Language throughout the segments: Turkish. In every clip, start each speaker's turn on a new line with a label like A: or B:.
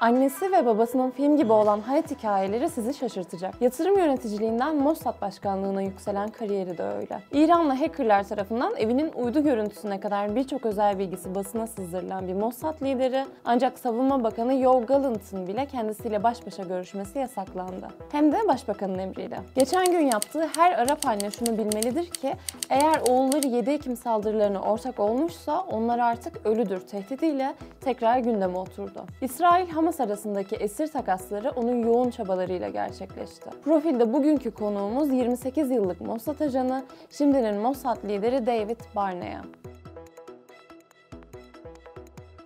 A: Annesi ve babasının film gibi olan hayat hikayeleri sizi şaşırtacak. Yatırım yöneticiliğinden Mossad başkanlığına yükselen kariyeri de öyle. İranlı hackerlar tarafından evinin uydu görüntüsüne kadar birçok özel bilgisi basına sızdırılan bir Mossad lideri, ancak Savunma Bakanı Yoav Gallant'ın bile kendisiyle baş başa görüşmesi yasaklandı. Hem de başbakanın emriyle. Geçen gün yaptığı her Arap anne şunu bilmelidir ki, eğer oğulları 7 Ekim saldırılarına ortak olmuşsa onlar artık ölüdür tehdidiyle tekrar gündeme oturdu. İsrail-Hamas arasındaki esir takasları onun yoğun çabalarıyla gerçekleşti. Profilde bugünkü konuğumuz 28 yıllık Mossad ajanı, şimdinin Mossad lideri David Barnea.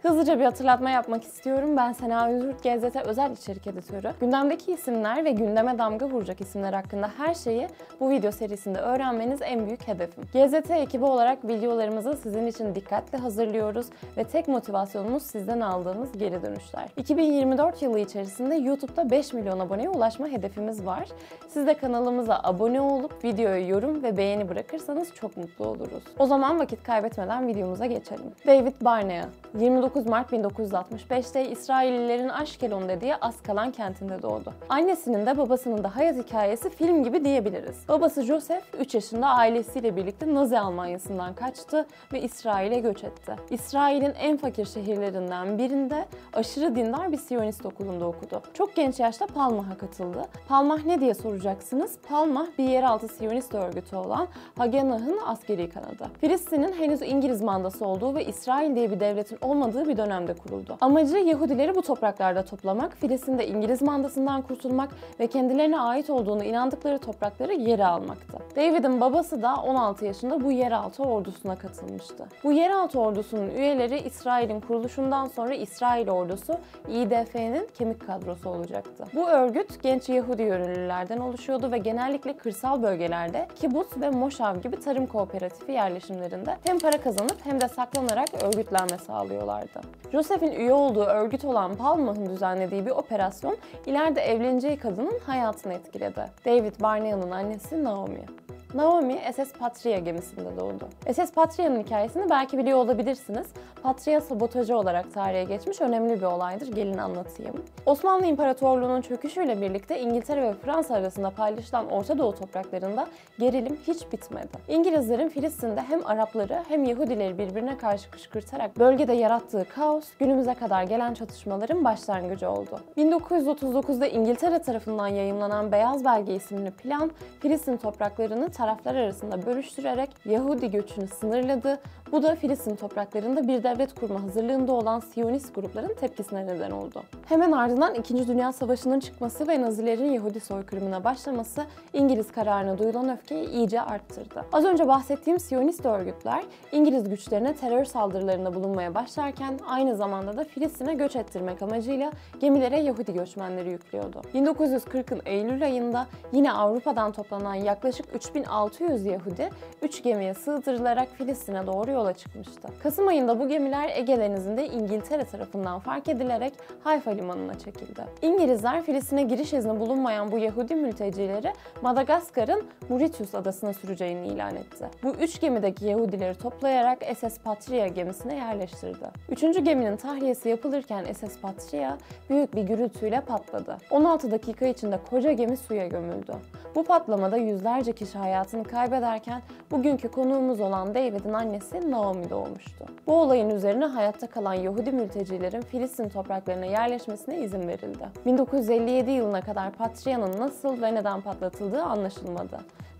A: Hızlıca bir hatırlatma yapmak istiyorum. Ben Sena Özürt, GZT özel içerik editörü. Gündemdeki isimler ve gündeme damga vuracak isimler hakkında her şeyi bu video serisinde öğrenmeniz en büyük hedefim. GZT ekibi olarak videolarımızı sizin için dikkatle hazırlıyoruz ve tek motivasyonumuz sizden aldığımız geri dönüşler. 2024 yılı içerisinde YouTube'da 5 milyon aboneye ulaşma hedefimiz var. Siz de kanalımıza abone olup videoya yorum ve beğeni bırakırsanız çok mutlu oluruz. O zaman vakit kaybetmeden videomuza geçelim. David Barnea, 29 Mart 1965'te İsraillilerin Ashkelon dediği Askalan kentinde doğdu. Annesinin de babasının da hayat hikayesi film gibi diyebiliriz. Babası Joseph 3 yaşında ailesiyle birlikte Nazi Almanyası'ndan kaçtı ve İsrail'e göç etti. İsrail'in en fakir şehirlerinden birinde aşırı dindar bir Siyonist okulunda okudu. Çok genç yaşta Palmah'a katıldı. Palmah ne diye soracaksınız? Palmah bir yeraltı Siyonist örgütü olan Haganah'ın askeri kanadı. Filistin'in henüz İngiliz mandası olduğu ve İsrail diye bir devletin olmadığı bir dönemde kuruldu. Amacı Yahudileri bu topraklarda toplamak, Filistin'de İngiliz mandasından kurtulmak ve kendilerine ait olduğunu inandıkları toprakları geri almaktı. David'in babası da 16 yaşında bu yeraltı ordusuna katılmıştı. Bu yeraltı ordusunun üyeleri İsrail'in kuruluşundan sonra İsrail ordusu İDF'nin kemik kadrosu olacaktı. Bu örgüt genç Yahudi yönlülerden oluşuyordu ve genellikle kırsal bölgelerde kibutz ve moşav gibi tarım kooperatifi yerleşimlerinde hem para kazanıp hem de saklanarak örgütlenme sağlıyorlardı. Joseph'in üye olduğu örgüt olan Palmah'ın düzenlediği bir operasyon ileride evleneceği kadının hayatını etkiledi. David Barnea'nın annesi Naomi. Naomi SS Patria gemisinde doğdu. SS Patria'nın hikayesini belki biliyor olabilirsiniz. Patria sabotajı olarak tarihe geçmiş önemli bir olaydır. Gelin anlatayım. Osmanlı İmparatorluğu'nun çöküşüyle birlikte İngiltere ve Fransa arasında paylaşılan Orta Doğu topraklarında gerilim hiç bitmedi. İngilizlerin Filistin'de hem Arapları hem Yahudileri birbirine karşı kışkırtarak bölgede yarattığı kaos günümüze kadar gelen çatışmaların başlangıcı oldu. 1939'da İngiltere tarafından yayımlanan Beyaz Belge isimli plan, Filistin topraklarını taraflar arasında bölüştürerek Yahudi göçünü sınırladı. Bu da Filistin topraklarında bir devlet kurma hazırlığında olan Siyonist grupların tepkisine neden oldu. Hemen ardından 2. Dünya Savaşı'nın çıkması ve Nazilerin Yahudi soykırımına başlaması İngiliz kararına duyulan öfkeyi iyice arttırdı. Az önce bahsettiğim Siyonist örgütler İngiliz güçlerine terör saldırılarında bulunmaya başlarken aynı zamanda da Filistin'e göç ettirmek amacıyla gemilere Yahudi göçmenleri yüklüyordu. 1940'ın Eylül ayında yine Avrupa'dan toplanan yaklaşık 3600 Yahudi 3 gemiye sığdırılarak Filistin'e doğru yola çıkmıştı. Kasım ayında bu gemiler Ege Denizi'nde İngiltere tarafından fark edilerek Hayfa limanına çekildi. İngilizler Filistin'e giriş izni bulunmayan bu Yahudi mültecileri Madagaskar'ın Mauritius adasına süreceğini ilan etti. Bu 3 gemideki Yahudileri toplayarak SS Patria gemisine yerleştirdi. 3. geminin tahliyesi yapılırken SS Patria büyük bir gürültüyle patladı. 16 dakika içinde koca gemi suya gömüldü. Bu patlamada yüzlerce kişi hayatını kaybederken bugünkü konuğumuz olan David'in annesi Naomi doğmuştu. Bu olayın üzerine hayatta kalan Yahudi mültecilerin Filistin topraklarına yerleşmesine izin verildi. 1957 yılına kadar Patria'nın nasıl ve neden patlatıldığı anlaşılmadı.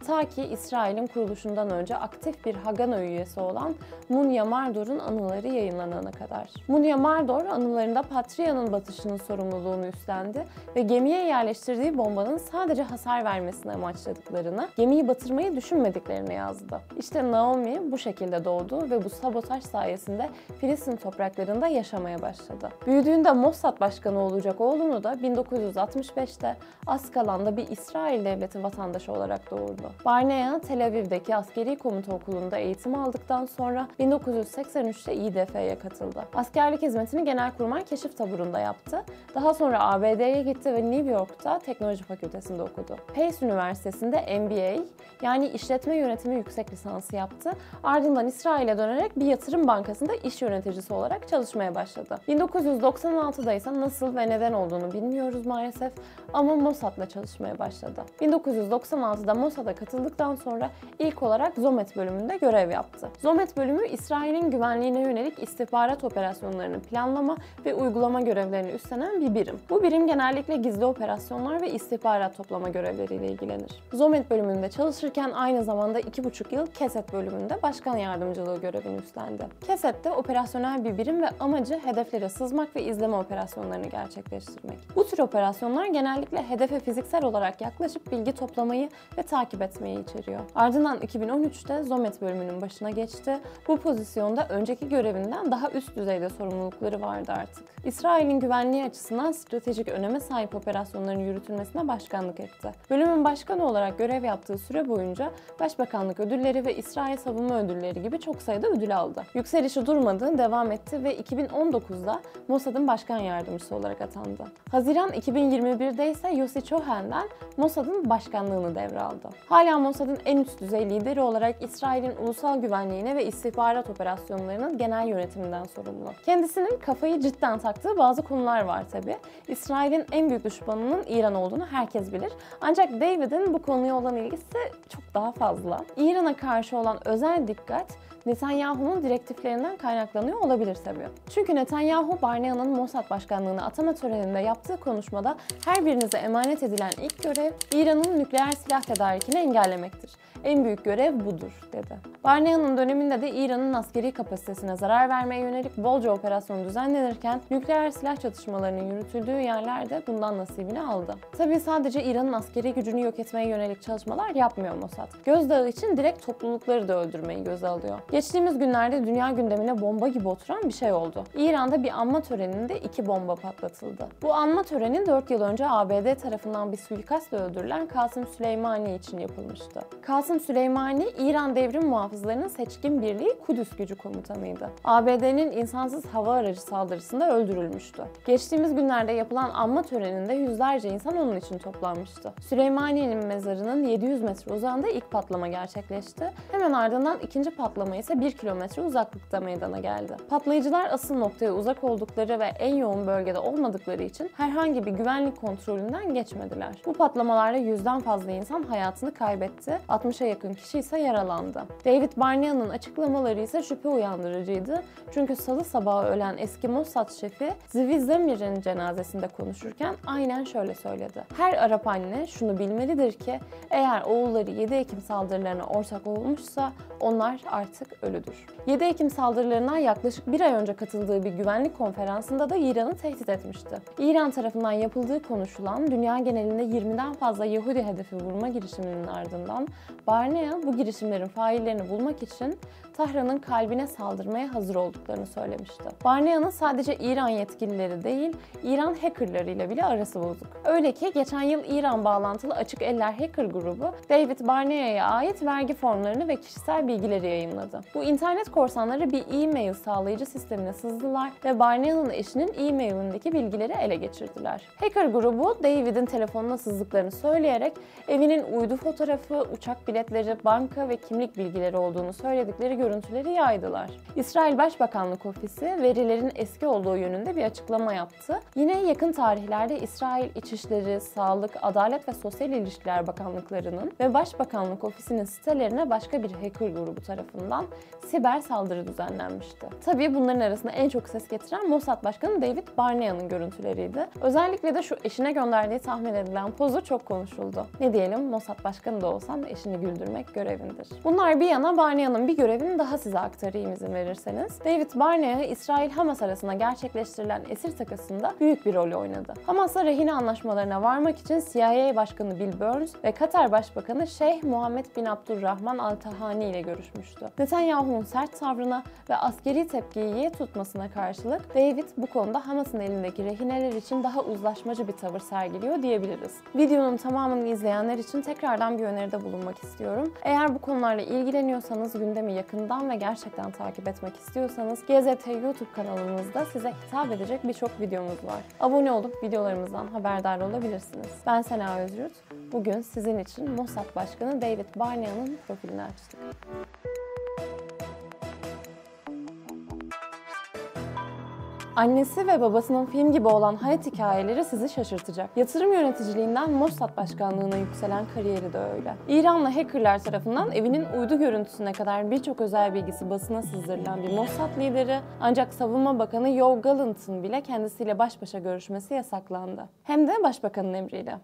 A: Ta ki İsrail'in kuruluşundan önce aktif bir Haganah üyesi olan Munya Mardor'un anıları yayınlanana kadar. Munya Mardor anılarında Patria'nın batışının sorumluluğunu üstlendi ve gemiye yerleştirdiği bombanın sadece hasar vermesini amaçladıklarını, gemiyi batırmayı düşünmediklerini yazdı. İşte Naomi bu şekilde doğdu ve bu sabotaj sayesinde Filistin topraklarında yaşamaya başladı. Büyüdüğünde Mossad başkanı olacak oğlunu da 1965'te Askalan'da bir İsrail devleti vatandaşı olarak doğurdu. Barnea, Tel Aviv'deki askeri komuta okulunda eğitim aldıktan sonra 1983'te İDF'ye katıldı. Askerlik hizmetini Genelkurmay Keşif Taburu'nda yaptı. Daha sonra ABD'ye gitti ve New York'ta Teknoloji Fakültesi'nde okudu. Pace Üniversitesi'nde MBA, yani işletme yönetimi yüksek lisansı yaptı. Ardından İsrail'e dönerek bir yatırım bankasında iş yöneticisi olarak çalışmaya başladı. 1996'da ise nasıl ve neden olduğunu bilmiyoruz maalesef ama Mossad'la çalışmaya başladı. 1996'da Mossad'a katıldıktan sonra ilk olarak Zomet bölümünde görev yaptı. Zomet bölümü İsrail'in güvenliğine yönelik istihbarat operasyonlarını planlama ve uygulama görevlerini üstlenen bir birim. Bu birim genellikle gizli operasyonlar ve istihbarat toplama görevleriyle ilgilenir. Zomet bölümünde çalışırken aynı zamanda 2,5 yıl Keset bölümünde başkan yardımcılığı görevini üstlendi. Keset'te operasyonel bir birim ve amacı hedeflere sızmak ve izleme operasyonlarını gerçekleştirmek. Bu tür operasyonlar genellikle hedefe fiziksel olarak yaklaşıp bilgi toplamayı ve takip etmeyi içeriyor. Ardından 2013'te Zomet bölümünün başına geçti. Bu pozisyonda önceki görevinden daha üst düzeyde sorumlulukları vardı artık. İsrail'in güvenliği açısından stratejik öneme sahip operasyonların yürütülmesine başkanlık etti. Bölümün başkanı olarak görev yaptığı süre boyunca Başbakanlık ödülleri ve İsrail Savunma Ödülleri gibi çok sayıda ödül aldı. Yükselişi durmadı, devam etti ve 2019'da Mossad'ın başkan yardımcısı olarak atandı. Haziran 2021'de ise Yossi Cohen'den Mossad'ın başkanlığını devraldı. Hala Mossad'ın en üst düzey lideri olarak İsrail'in ulusal güvenliğine ve istihbarat operasyonlarının genel yönetiminden sorumlu. Kendisinin kafayı cidden taktığı bazı konular var tabi. İsrail'in en büyük düşmanının İran olduğunu herkes bilir. Ancak David'in bu konuya olan ilgisi çok daha fazla. İran'a karşı olan özel dikkat Netanyahu'nun direktiflerinden kaynaklanıyor olabilir tabii. Çünkü Netanyahu, Barnea'nın Mossad başkanlığına atama töreninde yaptığı konuşmada her birinize emanet edilen ilk görev İran'ın nükleer silah tedarikini engellemektir. En büyük görev budur, dedi. Barnea'nın döneminde de İran'ın askeri kapasitesine zarar vermeye yönelik bolca operasyon düzenlenirken nükleer silah çatışmalarının yürütüldüğü yerlerde bundan nasibini aldı. Tabii sadece İran'ın askeri gücünü yok etmeye yönelik çalışmalar yapmıyor Mossad. Gözdağı için direkt toplulukları da öldürmeyi göze alıyor. Geçtiğimiz günlerde dünya gündemine bomba gibi oturan bir şey oldu. İran'da bir anma töreninde 2 bomba patlatıldı. Bu anma töreni 4 yıl önce ABD tarafından bir suikastla öldürülen Kasım Süleymani için yapılmıştı. Kasım Süleymani, İran Devrim Muhafızlarının seçkin birliği Kudüs Gücü komutanıydı. ABD'nin insansız hava aracı saldırısında öldürülmüştü. Geçtiğimiz günlerde yapılan anma töreninde yüzlerce insan onun için toplanmıştı. Süleymani'nin mezarının 700 metre uzağında ilk patlama gerçekleşti. Hemen ardından ikinci patlama ise 1 kilometre uzaklıkta meydana geldi. Patlayıcılar asıl noktaya uzak oldukları ve en yoğun bölgede olmadıkları için herhangi bir güvenlik kontrolünden geçmediler. Bu patlamalarda 100'den fazla insan hayatını kaybetti, 60'a yakın kişi ise yaralandı. David Barnea'nın açıklamaları ise şüphe uyandırıcıydı. Çünkü salı sabahı ölen eski Mossad şefi Zvi Zamir'in cenazesinde konuşurken aynen şöyle söyledi. Her Arap anne şunu bilmelidir ki eğer oğulları 7 Ekim saldırılarına ortak olmuşsa onlar artık ölüdür. 7 Ekim saldırılarına yaklaşık bir ay önce katıldığı bir güvenlik konferansında da İran'ı tehdit etmişti. İran tarafından yapıldığı konuşulan dünya genelinde 20'den fazla Yahudi hedefi vurma girişiminin ardından Barnea bu girişimlerin faillerini bulmak için Tahran'ın kalbine saldırmaya hazır olduklarını söylemişti. Barnea'nın sadece İran yetkilileri değil, İran hackerlarıyla bile arası bozuk. Öyle ki geçen yıl İran bağlantılı Açık Eller Hacker grubu David Barnea'ya ait vergi formlarını ve kişisel bilgileri yayınladı. Bu internet korsanları bir e-mail sağlayıcı sistemine sızdılar ve Barnea'nın eşinin e-mailindeki bilgileri ele geçirdiler. Hacker grubu David'in telefonuna sızdıklarını söyleyerek evinin uydu fotoğrafı, uçak biletleri, banka ve kimlik bilgileri olduğunu söyledikleri görüntüleri yaydılar. İsrail Başbakanlık Ofisi verilerin eski olduğu yönünde bir açıklama yaptı. Yine yakın tarihlerde İsrail İçişleri, Sağlık, Adalet ve Sosyal İlişkiler Bakanlıklarının ve Başbakanlık Ofisi'nin sitelerine başka bir hacker grubu tarafından siber saldırı düzenlenmişti. Tabii bunların arasında en çok ses getiren Mossad Başkanı David Barnea'nın görüntüleriydi. Özellikle de şu eşine gönderdiği tahmin edilen pozu çok konuşuldu. Ne diyelim, Mossad Başkanı da olsan eşini güldürmek görevindir. Bunlar bir yana, Barnea'nın bir görevini daha size aktarayım izin verirseniz. David Barnea, İsrail-Hamas arasında gerçekleştirilen esir takasında büyük bir rol oynadı. Hamas'la rehine anlaşmalarına varmak için CIA Başkanı Bill Burns ve Katar Başbakanı Şeyh Muhammed bin Abdurrahman Al Thani ile görüşmüştü. Netanyahu'nun sert tavrına ve askeri tepkiyi tutmasına karşılık David bu konuda Hamas'ın elindeki rehineler için daha uzlaşmacı bir tavır sergiliyor diyebiliriz. Videonun tamamını izleyenler için tekrardan bir öneride bulunmak istiyorum. istiyorum. Eğer bu konularla ilgileniyorsanız, gündemi yakından ve gerçekten takip etmek istiyorsanız GZT YouTube kanalımızda size hitap edecek birçok videomuz var. Abone olup videolarımızdan haberdar olabilirsiniz. Ben Sena Özgürt. Bugün sizin için Mossad Başkanı David Barnea'nın profilini açtık. Annesi ve babasının film gibi olan hayat hikayeleri sizi şaşırtacak. Yatırım yöneticiliğinden Mossad başkanlığına yükselen kariyeri de öyle. İranlı hackerlar tarafından evinin uydu görüntüsüne kadar birçok özel bilgisi basına sızdırılan bir Mossad lideri, ancak Savunma Bakanı Yoav Gallant'ın bile kendisiyle baş başa görüşmesi yasaklandı. Hem de başbakanın emriyle.